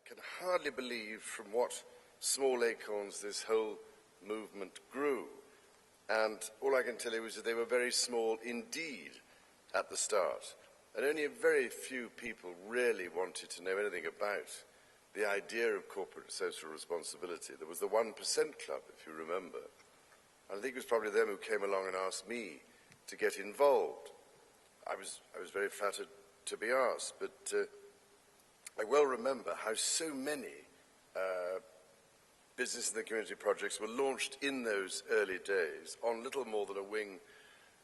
can hardly believe from what small acorns this whole movement grew. And all I can tell you is that they were very small indeed at the start. And only a very few people really wanted to know anything about the idea of corporate social responsibility. There was the 1% Club, if you remember. And I think it was probably them who came along and asked me to get involved. I was very flattered to be asked, but I well remember how so many business and the community projects were launched in those early days on little more than a wing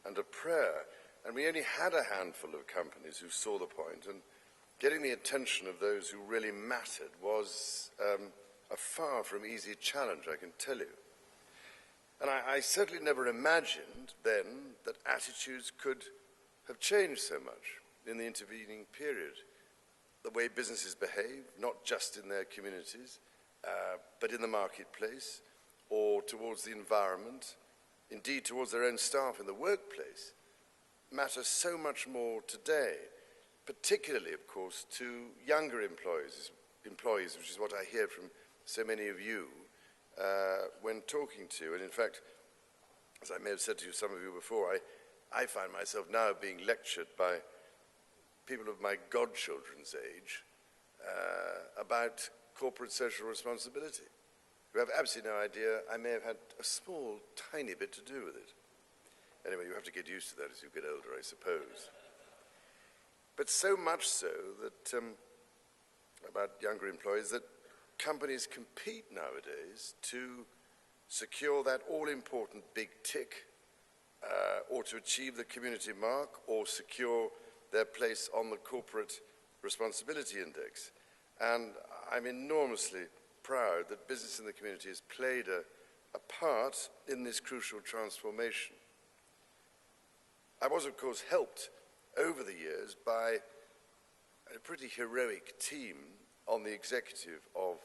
and a prayer. And we only had a handful of companies who saw the point, and getting the attention of those who really mattered was a far from easy challenge, I can tell you. And I certainly never imagined then that attitudes could have changed so much in the intervening period. The way businesses behave, not just in their communities, but in the marketplace or towards the environment, indeed towards their own staff in the workplace, matters so much more today, particularly, of course, to younger employees, which is what I hear from so many of you when talking to. And in fact, as I may have said to some of you before, I find myself now being lectured by people of my godchildren's age about corporate social responsibility, who have absolutely no idea I may have had a small, tiny bit to do with it. Anyway, you have to get used to that as you get older, I suppose. But so much so that, about younger employees, that companies compete nowadays to secure that all-important big tick, or to achieve the community mark, or secure their place on the corporate responsibility index. And I'm enormously proud that business in the community has played a part in this crucial transformation. I was, of course, helped over the years by a pretty heroic team on the executive of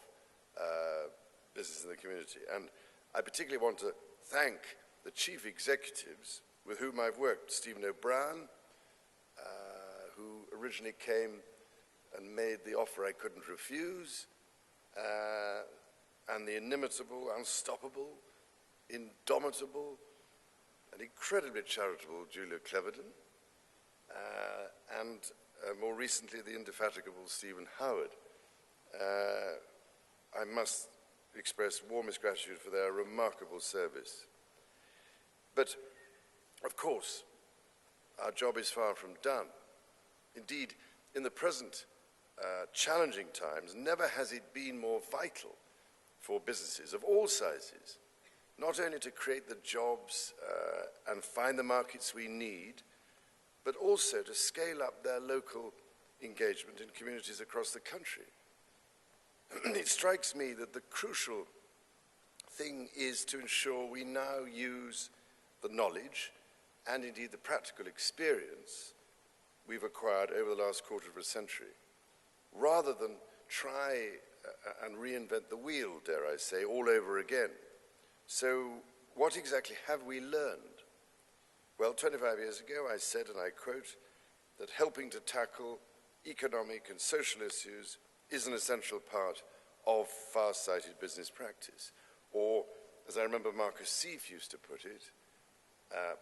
business in the community. And I particularly want to thank the chief executives with whom I've worked, Stephen O'Brien, who originally came and made the offer I couldn't refuse, and the inimitable, unstoppable, indomitable, and incredibly charitable Julia Cleverden, and more recently the indefatigable Stephen Howard. I must express warmest gratitude for their remarkable service. But, of course, our job is far from done. Indeed, in the present challenging times, never has it been more vital for businesses of all sizes, not only to create the jobs and find the markets we need, but also to scale up their local engagement in communities across the country. It strikes me that the crucial thing is to ensure we now use the knowledge and indeed the practical experience we've acquired over the last quarter of a century, rather than try and reinvent the wheel, dare I say, all over again. So what exactly have we learned? Well, 25 years ago I said, and I quote, that helping to tackle economic and social issues is an essential part of far-sighted business practice. Or, as I remember Marcus Seif used to put it,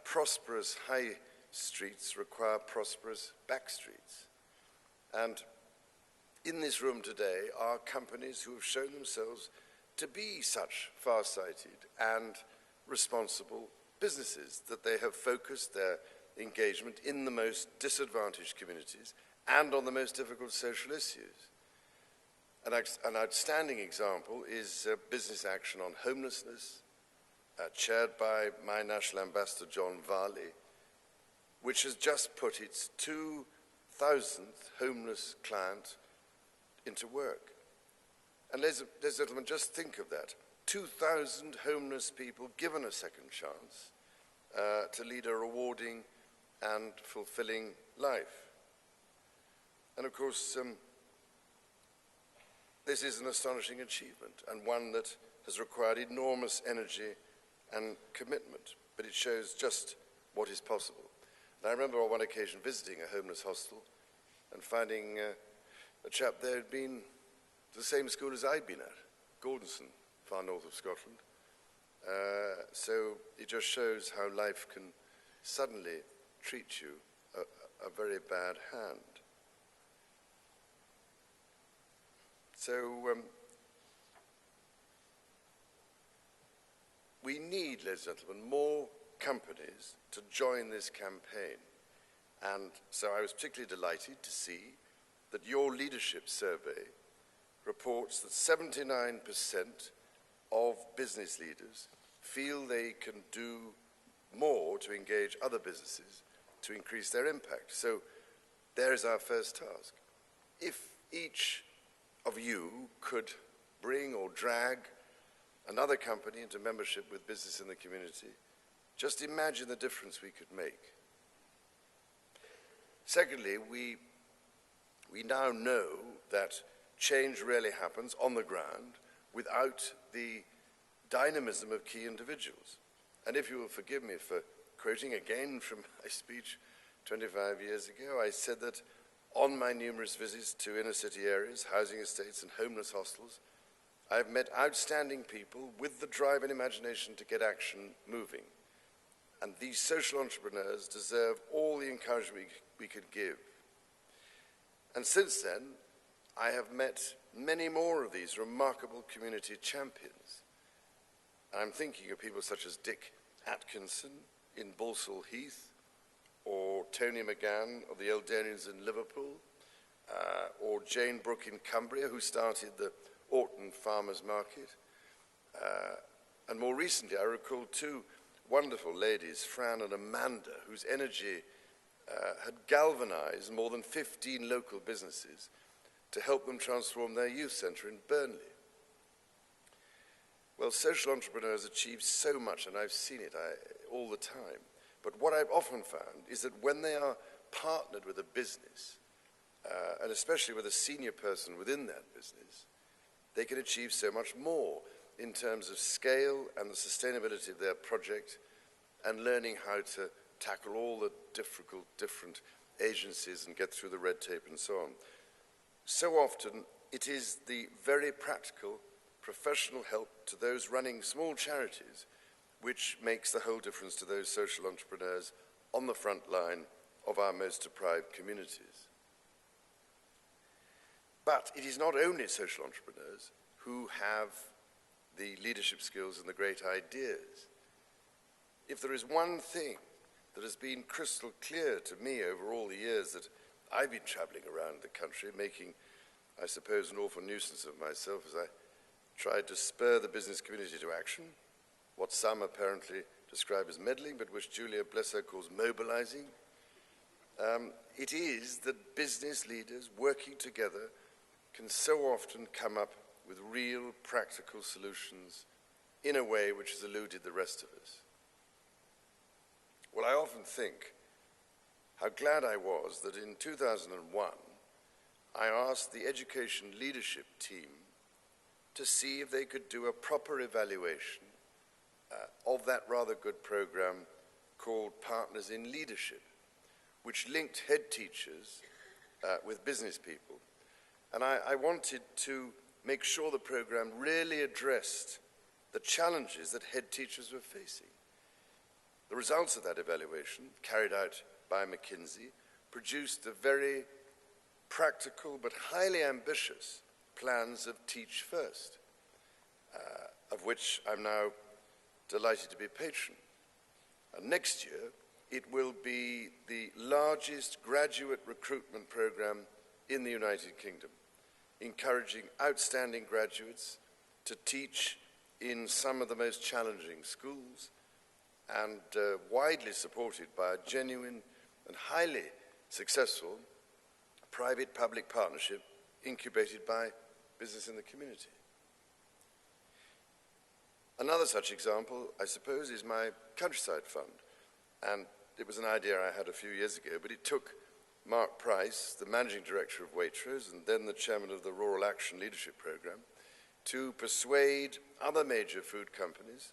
prosperous high streets require prosperous back streets. And in this room today are companies who have shown themselves to be such far-sighted and responsible businesses, that they have focused their engagement in the most disadvantaged communities and on the most difficult social issues. An outstanding example is business action on homelessness, chaired by my national ambassador, John Varley, which has just put its 2,000th homeless client into work. And ladies and gentlemen, just think of that. 2,000 homeless people given a second chance to lead a rewarding and fulfilling life. And of course, this is an astonishing achievement, and one that has required enormous energy and commitment, but it shows just what is possible. And I remember on one occasion visiting a homeless hostel and finding a chap there who'd been the same school as I'd been at, Gordonstoun, far north of Scotland. So it just shows how life can suddenly treat you a very bad hand. So we need, ladies and gentlemen, more companies to join this campaign. And so I was particularly delighted to see that your leadership survey reports that 79% of business leaders feel they can do more to engage other businesses to increase their impact. So there's our first task. If each of you could bring or drag another company into membership with business in the community, just imagine the difference we could make. Secondly, we now know that change rarely happens on the ground without the dynamism of key individuals. And if you will forgive me for quoting again from my speech 25 years ago, I said that on my numerous visits to inner city areas, housing estates and homeless hostels, I've met outstanding people with the drive and imagination to get action moving. And these social entrepreneurs deserve all the encouragement we could give. And since then, I have met many more of these remarkable community champions. I'm thinking of people such as Dick Atkinson in Balsall Heath, or Tony McGann of the Eldonians in Liverpool, or Jane Brooke in Cumbria, who started the Orton Farmers Market. And more recently, I recall two wonderful ladies, Fran and Amanda, whose energy had galvanized more than 15 local businesses to help them transform their youth centre in Burnley. Well, social entrepreneurs achieve so much, and I've seen it all the time. But what I've often found is that when they are partnered with a business, and especially with a senior person within that business, they can achieve so much more in terms of scale and the sustainability of their project, and learning how to tackle all the different agencies and get through the red tape and so on. So often, it is the very practical, professional help to those running small charities which makes the whole difference to those social entrepreneurs on the front line of our most deprived communities. But it is not only social entrepreneurs who have the leadership skills and the great ideas. If there is one thing that has been crystal clear to me over all the years that I've been traveling around the country, making, I suppose, an awful nuisance of myself as I tried to spur the business community to action, what some apparently describe as meddling, but which Julia, bless her, calls mobilizing. It is that business leaders working together can so often come up with real practical solutions in a way which has eluded the rest of us. Well, I often think how glad I was that in 2001, I asked the education leadership team to see if they could do a proper evaluation of that rather good program called Partners in Leadership, which linked head teachers with business people. And I wanted to make sure the program really addressed the challenges that head teachers were facing. The results of that evaluation, carried out by McKinsey, produced the very practical but highly ambitious plans of Teach First, of which I'm now delighted to be a patron. And next year, it will be the largest graduate recruitment program in the United Kingdom, encouraging outstanding graduates to teach in some of the most challenging schools, and widely supported by a genuine and highly successful private-public partnership incubated by business in the community. Another such example, I suppose, is my Countryside Fund. And it was an idea I had a few years ago, but it took Mark Price, the managing director of Waitrose and then the chairman of the Rural Action Leadership Programme, to persuade other major food companies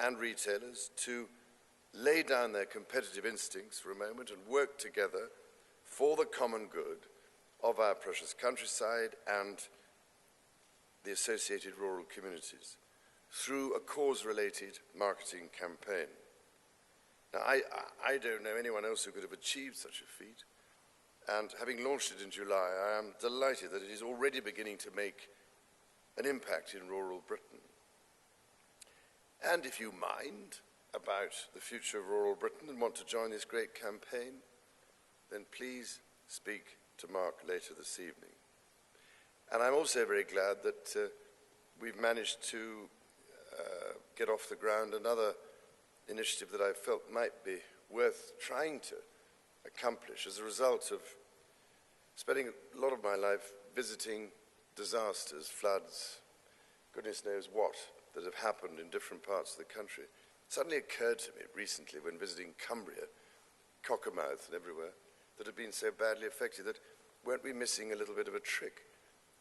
and retailers to lay down their competitive instincts for a moment and work together for the common good of our precious countryside and the associated rural communities through a cause-related marketing campaign. Now, I don't know anyone else who could have achieved such a feat, and having launched it in July, I am delighted that it is already beginning to make an impact in rural Britain. And if you mind about the future of rural Britain and want to join this great campaign, then please speak to Mark later this evening. And I'm also very glad that we've managed to get off the ground another initiative that I felt might be worth trying to accomplish as a result of spending a lot of my life visiting disasters, floods, goodness knows what, that have happened in different parts of the country. It suddenly occurred to me recently when visiting Cumbria, Cockermouth and everywhere, that had been so badly affected that weren't we missing a little bit of a trick?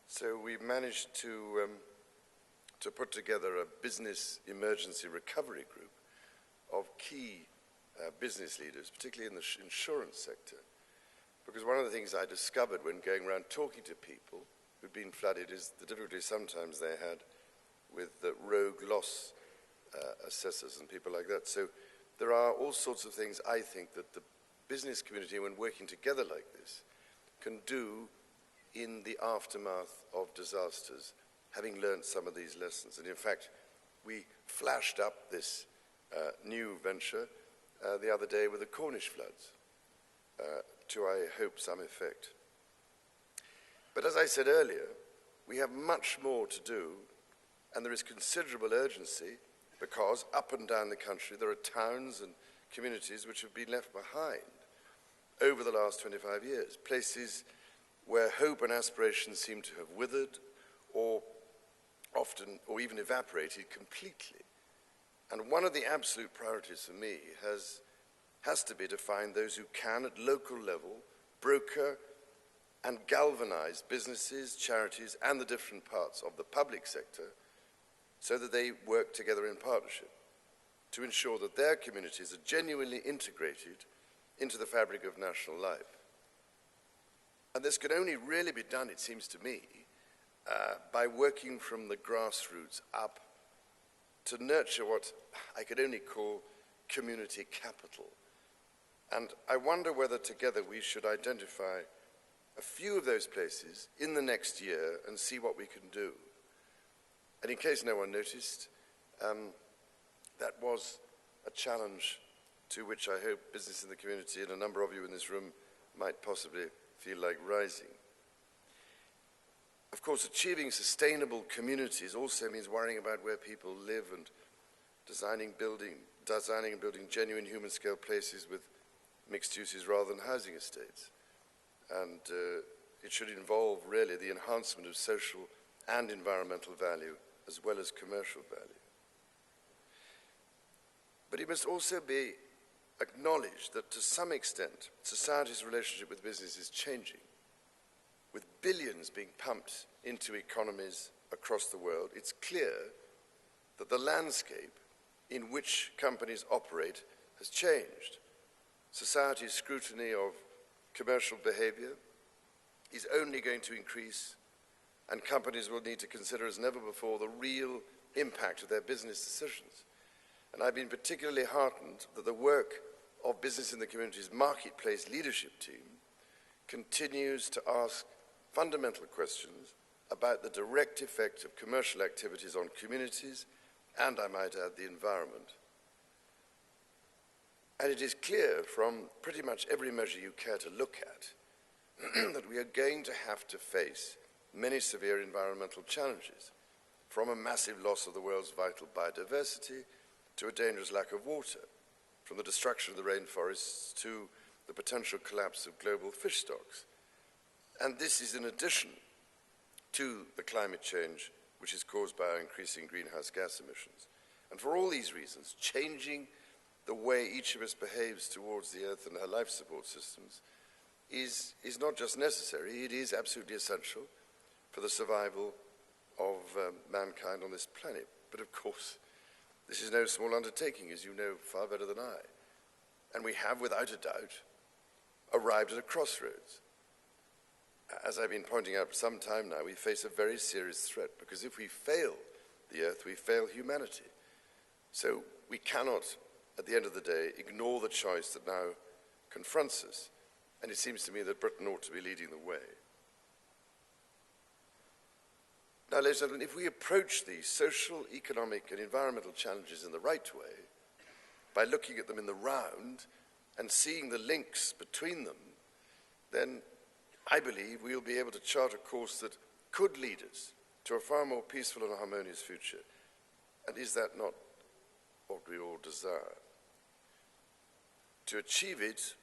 So we managed to put together a business emergency recovery group of key business leaders, particularly in the insurance sector. Because one of the things I discovered when going around talking to people who'd been flooded is the difficulty sometimes they had with the rogue loss assessors and people like that. So there are all sorts of things I think that the business community, when working together like this, can do in the aftermath of disasters, having learned some of these lessons. And in fact, we flashed up this new venture the other day with the Cornish floods, to, I hope, some effect. But as I said earlier, we have much more to do, and there is considerable urgency because up and down the country there are towns and communities which have been left behind over the last 25 years, places where hope and aspiration seem to have withered or often or even evaporated completely. And one of the absolute priorities for me has to be to find those who can, at local level, broker and galvanize businesses, charities, and the different parts of the public sector so that they work together in partnership to ensure that their communities are genuinely integrated into the fabric of national life. And this can only really be done, it seems to me, by working from the grassroots up to nurture what I could only call community capital. And I wonder whether together we should identify a few of those places in the next year and see what we can do. And in case no one noticed, that was a challenge to which I hope business in the community and a number of you in this room might possibly feel like rising. Of course, achieving sustainable communities also means worrying about where people live and designing and building genuine human-scale places with mixed uses rather than housing estates. And it should involve, really, the enhancement of social and environmental value as well as commercial value. But it must also be acknowledged that, to some extent, society's relationship with business is changing. With billions being pumped into economies across the world, it's clear that the landscape in which companies operate has changed. Society's scrutiny of commercial behavior is only going to increase, and companies will need to consider as never before the real impact of their business decisions. And I've been particularly heartened that the work of Business in the Community's marketplace leadership team continues to ask fundamental questions about the direct effect of commercial activities on communities and, I might add, the environment. And it is clear from pretty much every measure you care to look at that we are going to have to face many severe environmental challenges, from a massive loss of the world's vital biodiversity to a dangerous lack of water, from the destruction of the rainforests to the potential collapse of global fish stocks. And this is in addition to the climate change which is caused by our increasing greenhouse gas emissions. And for all these reasons, changing the way each of us behaves towards the earth and her life support systems is not just necessary, it is absolutely essential for the survival of mankind on this planet. But of course, this is no small undertaking, as you know far better than I. And we have, without a doubt, arrived at a crossroads. as I've been pointing out for some time now, we face a very serious threat, because if we fail the Earth, we fail humanity. So we cannot, at the end of the day, ignore the choice that now confronts us. And it seems to me that Britain ought to be leading the way. Now, ladies and gentlemen, if we approach these social, economic, and environmental challenges in the right way, by looking at them in the round and seeing the links between them, then I believe we'll be able to chart a course that could lead us to a far more peaceful and harmonious future. And is that not what we all desire? To achieve it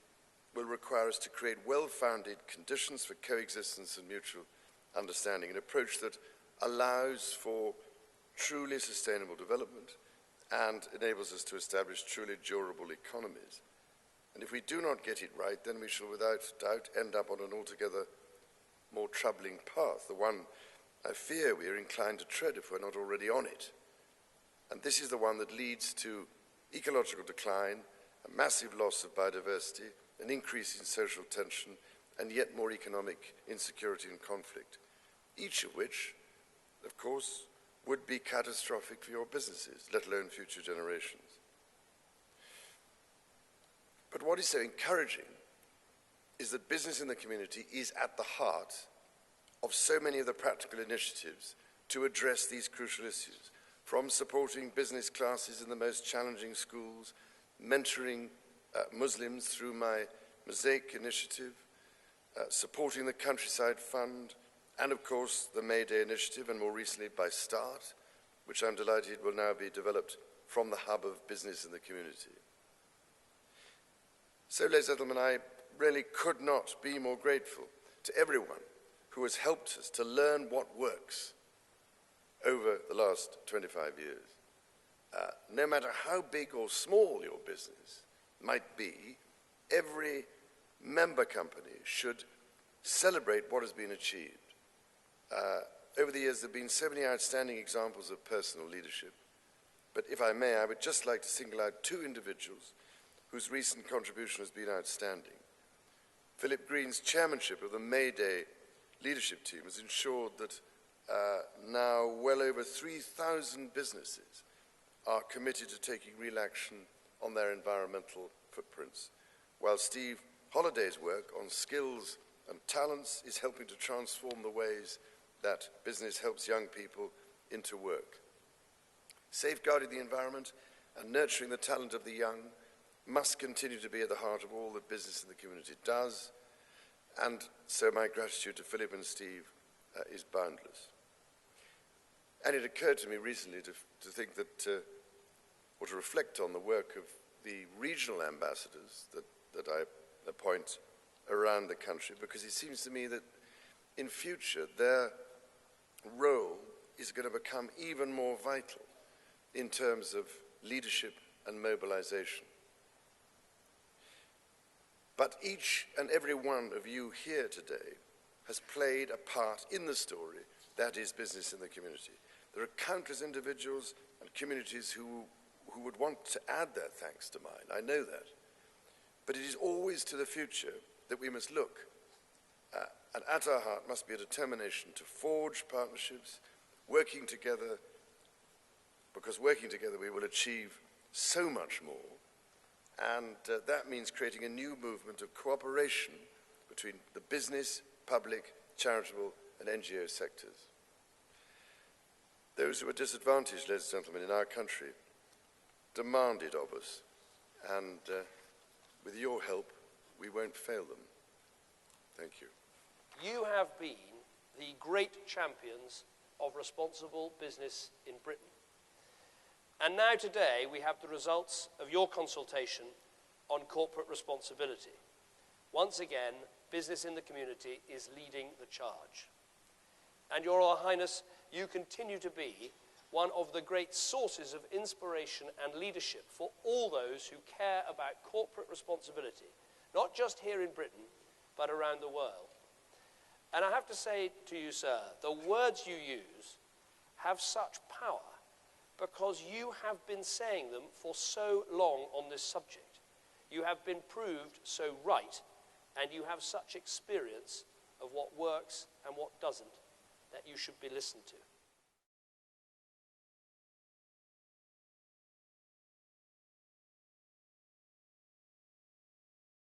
will require us to create well-founded conditions for coexistence and mutual understanding, an approach that allows for truly sustainable development and enables us to establish truly durable economies. And if we do not get it right, then we shall without doubt end up on an altogether more troubling path, the one I fear we are inclined to tread if we're not already on it. And this is the one that leads to ecological decline, a massive loss of biodiversity, an increase in social tension, and yet more economic insecurity and conflict, each of which, of course, would be catastrophic for your businesses, let alone future generations. But what is so encouraging is that business in the community is at the heart of so many of the practical initiatives to address these crucial issues, from supporting business classes in the most challenging schools, mentoring Muslims through my Mosaic initiative, supporting the Countryside Fund, and of course the May Day initiative, and more recently by START, which I'm delighted will now be developed from the hub of business in the community. So, ladies and gentlemen, I really could not be more grateful to everyone who has helped us to learn what works over the last 25 years. No matter how big or small your business might be, every member company should celebrate what has been achieved. Over the years, there have been so many outstanding examples of personal leadership. But if I may, I would just like to single out two individuals whose recent contribution has been outstanding. Philip Green's chairmanship of the May Day leadership team has ensured that now well over 3,000 businesses are committed to taking real action on their environmental footprints, while Steve Holliday's work on skills and talents is helping to transform the ways that business helps young people into work. Safeguarding the environment and nurturing the talent of the young must continue to be at the heart of all that business in the community does, and so my gratitude to Philip and Steve is boundless. And it occurred to me recently to think that, or to reflect on the work of the regional ambassadors that I appoint around the country, because it seems to me that in future their role is going to become even more vital in terms of leadership and mobilization. But each and every one of you here today has played a part in the story that is business in the community. There are countless individuals and communities who would want to add their thanks to mine. I know that. But it is always to the future that we must look. And at our heart must be a determination to forge partnerships, working together, because working together we will achieve so much more. And that means creating a new movement of cooperation between the business, public, charitable, and NGO sectors. Those who are disadvantaged, ladies and gentlemen, in our country demand it of us, and with your help, we won't fail them. Thank you. You have been the great champions of responsible business in Britain. And now today we have the results of your consultation on corporate responsibility. Once again, business in the community is leading the charge. And Your Royal Highness, you continue to be one of the great sources of inspiration and leadership for all those who care about corporate responsibility, not just here in Britain, but around the world. And I have to say to you, sir, the words you use have such power because you have been saying them for so long on this subject. You have been proved so right, and you have such experience of what works and what doesn't, that you should be listened to.